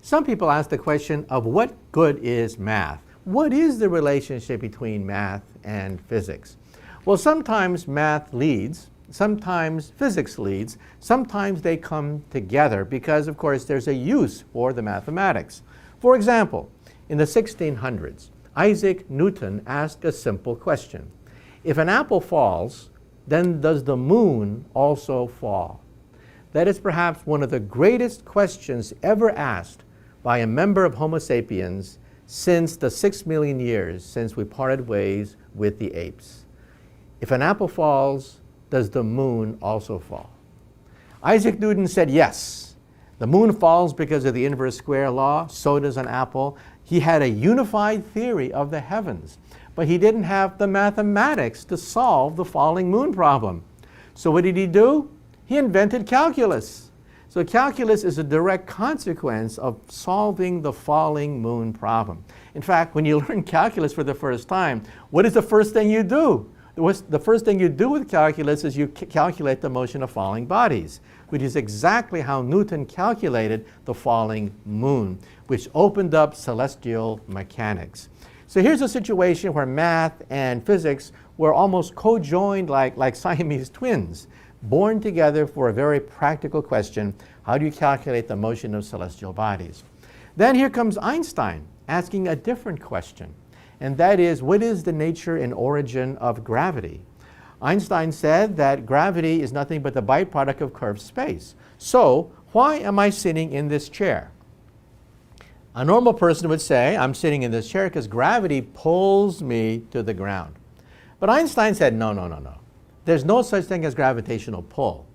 Some people ask the question of what good is math? What is the relationship between math and physics? Well, sometimes math leads, sometimes physics leads, sometimes they come together because, of course, there's a use for the mathematics. For example, in the 1600s, Isaac Newton asked a simple question. If an apple falls, then does the moon also fall? That is perhaps one of the greatest questions ever asked by a member of Homo sapiens since the 6 million years since we parted ways with the apes. If an apple falls, does the moon also fall? Isaac Newton said yes. The moon falls because of the inverse square law, so does an apple. He had a unified theory of the heavens, but he didn't have the mathematics to solve the falling moon problem. So what did he do? He invented calculus. So calculus is a direct consequence of solving the falling moon problem. In fact, when you learn calculus for the first time, what is the first thing you do? The first thing you do with calculus is you calculate the motion of falling bodies, which is exactly how Newton calculated the falling moon, which opened up celestial mechanics. So here's a situation where math and physics were almost co-joined like Siamese twins, born together for a very practical question: how do you calculate the motion of celestial bodies? Then here comes Einstein asking a different question, and that is, what is the nature and origin of gravity? Einstein said that gravity is nothing but the byproduct of curved space. So why am I sitting in this chair? A normal person would say, I'm sitting in this chair because gravity pulls me to the ground. But Einstein said, no. There's no such thing as gravitational pull.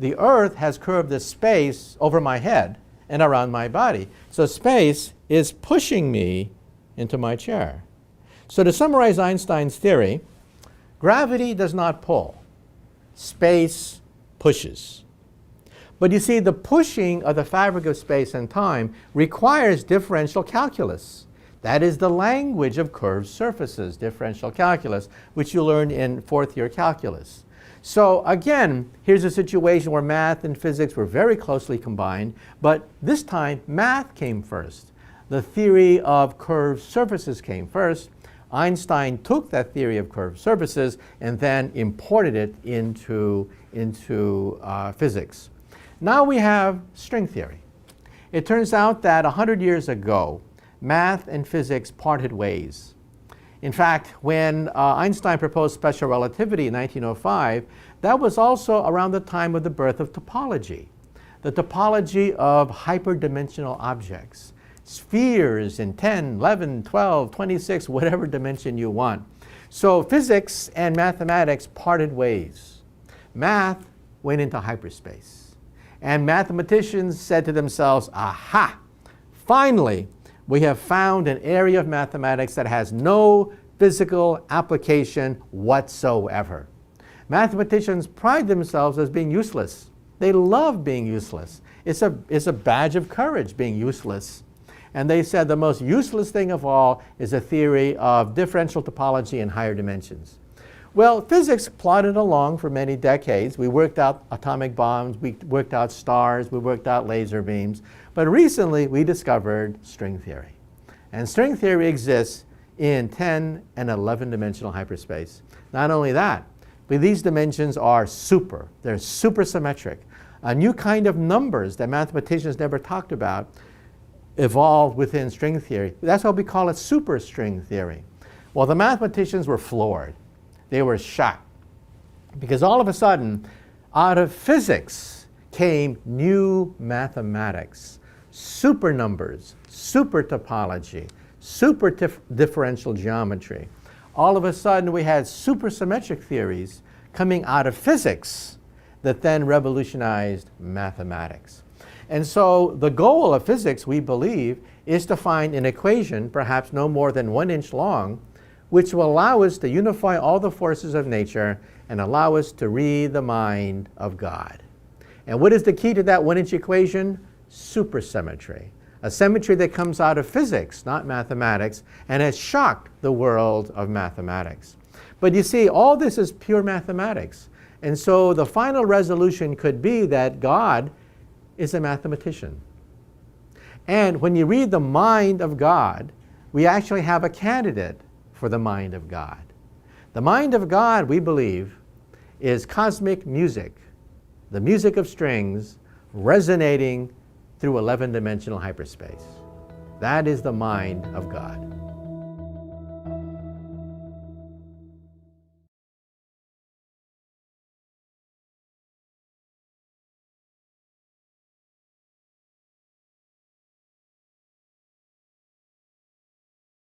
The earth has curved the space over my head and around my body. So space is pushing me into my chair. So to summarize Einstein's theory, gravity does not pull. Space pushes. But you see, the pushing of the fabric of space and time requires differential calculus. That is the language of curved surfaces, differential calculus, which you learned in fourth year calculus. So again, here's a situation where math and physics were very closely combined, but this time math came first. The theory of curved surfaces came first. Einstein took that theory of curved surfaces and then imported it into physics. Now we have string theory. It turns out that 100 years ago, math and physics parted ways. In fact, when Einstein proposed special relativity in 1905, that was also around the time of the birth of topology. The topology of hyperdimensional objects, spheres in 10, 11, 12, 26, whatever dimension you want. So physics and mathematics parted ways. Math went into hyperspace. And mathematicians said to themselves, aha, finally, we have found an area of mathematics that has no physical application whatsoever. Mathematicians pride themselves as being useless. They love being useless. It's a badge of courage being useless. And they said the most useless thing of all is a theory of differential topology in higher dimensions. Well, physics plodded along for many decades. We worked out atomic bombs, we worked out stars, we worked out laser beams. But recently, we discovered string theory. And string theory exists in 10 and 11 dimensional hyperspace. Not only that, but these dimensions are they're supersymmetric. A new kind of numbers that mathematicians never talked about evolved within string theory. That's why we call it superstring theory. Well, the mathematicians were floored. They were shocked. Because all of a sudden, out of physics came new mathematics. Super numbers, super topology, super differential geometry. All of a sudden we had supersymmetric theories coming out of physics that then revolutionized mathematics. And so the goal of physics, we believe, is to find an equation, perhaps no more than 1 inch long, which will allow us to unify all the forces of nature and allow us to read the mind of God. And what is the key to that 1 inch equation? Supersymmetry. A symmetry that comes out of physics, not mathematics, and has shocked the world of mathematics. But you see, all this is pure mathematics. And so the final resolution could be that God is a mathematician. And when you read the mind of God, we actually have a candidate for the mind of God. The mind of God, we believe, is cosmic music, the music of strings resonating through 11-dimensional hyperspace. That is the mind of God.